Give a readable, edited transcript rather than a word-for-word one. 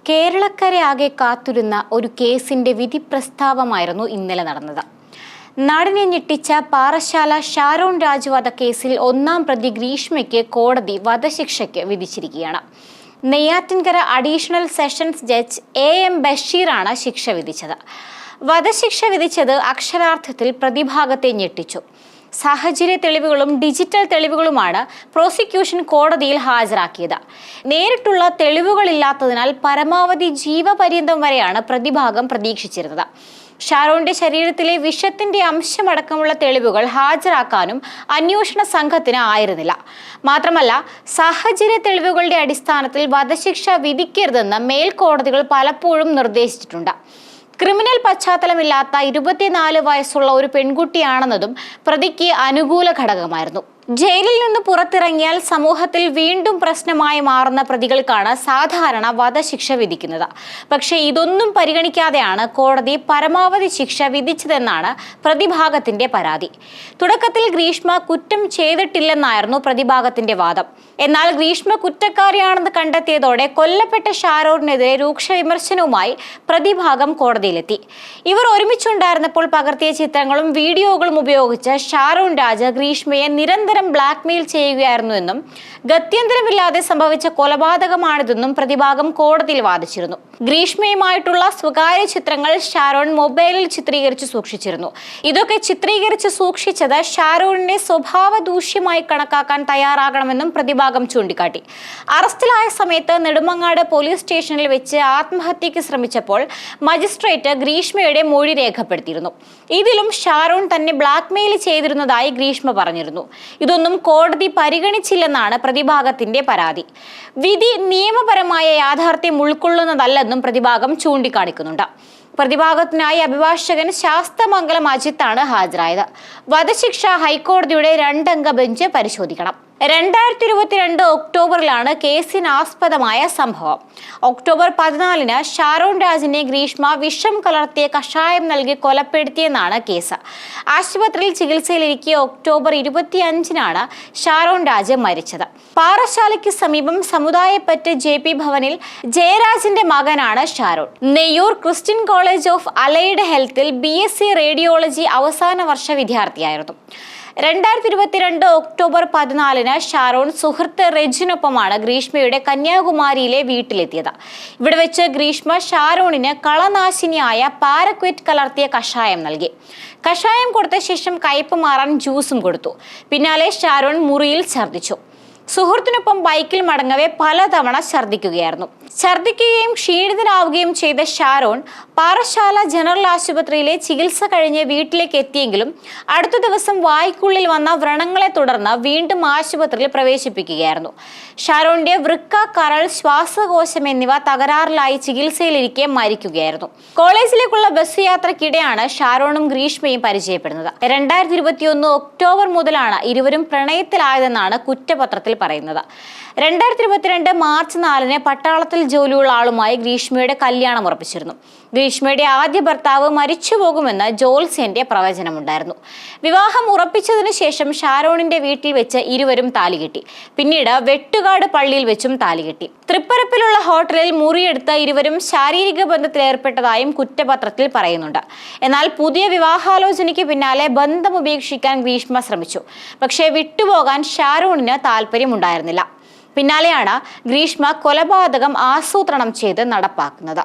കേരളക്കരയാകെ കാത്തിരുന്ന ഒരു കേസിന്റെ വിധി പ്രസ്താവമായിരുന്നു ഇന്നലെ നടന്നത്. നാടിനെ ഞെട്ടിച്ച പാറശാല ഷാരോൺ രാജ് വധക്കേസിൽ ഒന്നാം പ്രതി ഗ്രീഷ്മയ്ക്ക് കോടതി വധശിക്ഷയ്ക്ക് വിധിച്ചിരിക്കുകയാണ്. Neyyattinkara additional sessions judge AM ബഷീറാണ് ശിക്ഷ വിധിച്ചത്. വധശിക്ഷ വിധിച്ചത് അക്ഷരാർത്ഥത്തിൽ പ്രതിഭാഗത്തെ ഞെട്ടിച്ചു. സാഹചര്യ തെളിവുകളും ഡിജിറ്റൽ തെളിവുകളുമാണ് പ്രോസിക്യൂഷൻ കോടതിയിൽ ഹാജരാക്കിയത്. നേരിട്ടുള്ള തെളിവുകളില്ലാത്തതിനാൽ പരമാവധി ജീവപര്യന്തം വരെയാണ് പ്രതിഭാഗം പ്രതീക്ഷിച്ചിരുന്നത്. ഷാരോണിന്റെ ശരീരത്തിലെ വിഷത്തിന്റെ അംശമടക്കമുള്ള തെളിവുകൾ ഹാജരാക്കാനും അന്വേഷണ സംഘത്തിന് ആയിരുന്നില്ല. മാത്രമല്ല, സാഹചര്യ തെളിവുകളുടെ അടിസ്ഥാനത്തിൽ വധശിക്ഷ വിധിക്കരുതെന്ന് മേൽക്കോടതികൾ പലപ്പോഴും നിർദ്ദേശിച്ചിട്ടുണ്ട്. ക്രിമിനൽ പശ്ചാത്തലമില്ലാത്ത 24 വയസ്സുള്ള ഒരു പെൺകുട്ടിയാണെന്നതും പ്രതിക്ക് അനുകൂല ഘടകമായിരുന്നു. ജയിലിൽ നിന്ന് പുറത്തിറങ്ങിയാൽ സമൂഹത്തിൽ വീണ്ടും പ്രശ്നമായി മാറുന്ന പ്രതികൾക്കാണ് സാധാരണ വധശിക്ഷ വിധിക്കുന്നത്. പക്ഷേ ഇതൊന്നും പരിഗണിക്കാതെയാണ് കോടതി പരമാവധി ശിക്ഷ വിധിച്ചതെന്നാണ് പ്രതിഭാഗത്തിന്റെ പരാതി. തുടക്കത്തിൽ ഗ്രീഷ്മ കുറ്റം ചെയ്തിട്ടില്ലെന്നായിരുന്നു പ്രതിഭാഗത്തിന്റെ വാദം. എന്നാൽ ഗ്രീഷ്മ കുറ്റക്കാരിയാണെന്ന് കണ്ടെത്തിയതോടെ കൊല്ലപ്പെട്ട ഷാരോണിനെതിരെ രൂക്ഷ വിമർശനവുമായി പ്രതിഭാഗം കോടതിയിലെത്തി. ഇവർ ഒരുമിച്ചുണ്ടായിരുന്നപ്പോൾ പകർത്തിയ ചിത്രങ്ങളും വീഡിയോകളും ഉപയോഗിച്ച് ഷാരോൺ രാജ് ഗ്രീഷ്മയെ നിരന്തരം ബ്ലാക്ക്മെയിൽ ചെയ്യുകയായിരുന്നുവെന്നും ഗത്യന്തരമില്ലാതെ സംഭവിച്ച കൊലപാതകമാണിതെന്നും പ്രതിഭാഗം കോടതിയിൽ വാദിച്ചിരുന്നു. ഗ്രീഷ്മയുമായിട്ടുള്ള സ്വകാര്യ ചിത്രങ്ങൾ ഷാരോൺ മൊബൈലിൽ ചിത്രീകരിച്ച് സൂക്ഷിച്ചിരുന്നു. ഇതൊക്കെ ചിത്രീകരിച്ച് സൂക്ഷിച്ചത് ഷാരോണിനെ സ്വഭാവ ദൂഷ്യമായി കണക്കാക്കാൻ തയ്യാറാകണമെന്നും പ്രതിഭാഗം ചൂണ്ടിക്കാട്ടി. അറസ്റ്റിലായ സമയത്ത് നെടുമങ്ങാട് പോലീസ് സ്റ്റേഷനിൽ വെച്ച് ആത്മഹത്യക്ക് ശ്രമിച്ചപ്പോൾ മജിസ്ട്രേറ്റ് ഗ്രീഷ്മയുടെ മൊഴി രേഖപ്പെടുത്തിയിരുന്നു. ഇതിലും ഷാരോൺ തന്നെ ബ്ലാക്ക്മെയിൽ ചെയ്തിരുന്നതായി ഗ്രീഷ്മ പറഞ്ഞിരുന്നു. ഇതൊന്നും കോടതി പരിഗണിച്ചില്ലെന്നാണ് പ്രതിഭാഗത്തിന്റെ പരാതി. വിധി നിയമപരമായ യാഥാർത്ഥ്യം ഉൾക്കൊള്ളുന്നതല്ലെന്നും പ്രതിഭാഗം ചൂണ്ടിക്കാണിക്കുന്നുണ്ട്. പ്രതിഭാഗത്തിനായി അഭിഭാഷകൻ ശാസ്തമംഗലം അജിത്താണ് ഹാജരായത്. വധശിക്ഷ ഹൈക്കോടതിയുടെ 2 അംഗ ബെഞ്ച് പരിശോധിക്കണം. 2022 ഒക്ടോബറിലാണ് കേസിനാസ്പദമായ സംഭവം. ഒക്ടോബർ 14 ഷാരോൺ രാജിനെ ഗ്രീഷ്മ വിഷം കലർത്തിയ കഷായം നൽകി കൊലപ്പെടുത്തിയെന്നാണ് കേസ്. ആശുപത്രിയിൽ ചികിത്സയിലിരിക്കെ ഒക്ടോബർ 25 ഷാരോൺ രാജ് മരിച്ചത്. പാറശാലയ്ക്ക് സമീപം സമുദായപ്പറ്റ് JP ഭവനിൽ ജയരാജിന്റെ മകനാണ് Sharon. Neyyoor Christian college of allied ഹെൽത്തിൽ BSc റേഡിയോളജി അവസാന വർഷ വിദ്യാർത്ഥിയായിരുന്നു. 2022 ഒക്ടോബർ 14 ഷാരോൺ സുഹൃത്ത് റെജിനൊപ്പമാണ് ഗ്രീഷ്മയുടെ കന്യാകുമാരിയിലെ വീട്ടിലെത്തിയത്. ഇവിടെ വെച്ച് ഗ്രീഷ്മ ഷാരോണിന് കളനാശിനിയായ പാരക്വിറ്റ് കലർത്തിയ കഷായം നൽകി. കഷായം കൊടുത്ത ശേഷം കയ്പ് മാറാൻ ജ്യൂസും കൊടുത്തു. പിന്നാലെ ഷാരോൺ മുറിയിൽ ഛർദ്ദിച്ചു. സുഹൃത്തിനൊപ്പം ബൈക്കിൽ മടങ്ങവേ പലതവണ ഛർദ്ദിക്കുകയായിരുന്നു. ഛർദ്ദിക്കുകയും ക്ഷീണിതനാവുകയും ചെയ്ത ഷാരോൺ പാറശാല ജനറൽ ആശുപത്രിയിലെ ചികിത്സ കഴിഞ്ഞ് വീട്ടിലേക്ക് എത്തിയെങ്കിലും അടുത്ത ദിവസം വായ്ക്കുള്ളിൽ വന്ന വ്രണങ്ങളെ തുടർന്ന് വീണ്ടും ആശുപത്രിയിൽ പ്രവേശിപ്പിക്കുകയായിരുന്നു. ഷാരോണിന്റെ വൃക്ക, കരൾ, ശ്വാസകോശം എന്നിവ തകരാറിലായി ചികിത്സയിലിരിക്കെ മരിക്കുകയായിരുന്നു. കോളേജിലേക്കുള്ള ബസ് യാത്രക്കിടെയാണ് ഷാരോണും ഗ്രീഷ്മയും പരിചയപ്പെടുന്നത്. 2021 ഒക്ടോബർ മുതലാണ് ഇരുവരും പ്രണയത്തിലായതെന്നാണ് കുറ്റപത്രത്തിൽ പറയുന്നത്. 2022 മാർച്ച് 4 പട്ടാളത്തിൽ ജോലിയുള്ള ആളുമായി ഗ്രീഷ്മയുടെ കല്യാണം ഉറപ്പിച്ചിരുന്നു. ഗ്രീഷ്മയുടെ ആദ്യ ഭർത്താവ് മരിച്ചുപോകുമെന്ന് ജോത്സ്യന്റെ പ്രവചനമുണ്ടായിരുന്നു. വിവാഹം ഉറപ്പിച്ചതിനു ശേഷം ഷാരോണിന്റെ വീട്ടിൽ വെച്ച് ഇരുവരും താലികെട്ടി. പിന്നീട് വെട്ടുകാട് പള്ളിയിൽ വെച്ചും താലികെട്ടി. തൃപ്പരപ്പിലുള്ള ഹോട്ടലിൽ മുറിയെടുത്ത് ഇരുവരും ശാരീരിക ബന്ധത്തിൽ ഏർപ്പെട്ടതായും കുറ്റപത്രത്തിൽ പറയുന്നുണ്ട്. എന്നാൽ പുതിയ വിവാഹാലോചനയ്ക്ക് പിന്നാലെ ബന്ധം ഉപേക്ഷിക്കാൻ ഗ്രീഷ്മ ശ്രമിച്ചു. പക്ഷേ വിട്ടുപോകാൻ ഷാരോണിന് താല്പര്യമുണ്ടായിരുന്നില്ല. പിന്നാലെയാണ് ഗ്രീഷ്മ കൊലപാതകം ആസൂത്രണം ചെയ്ത് നടപ്പാക്കുന്നത്.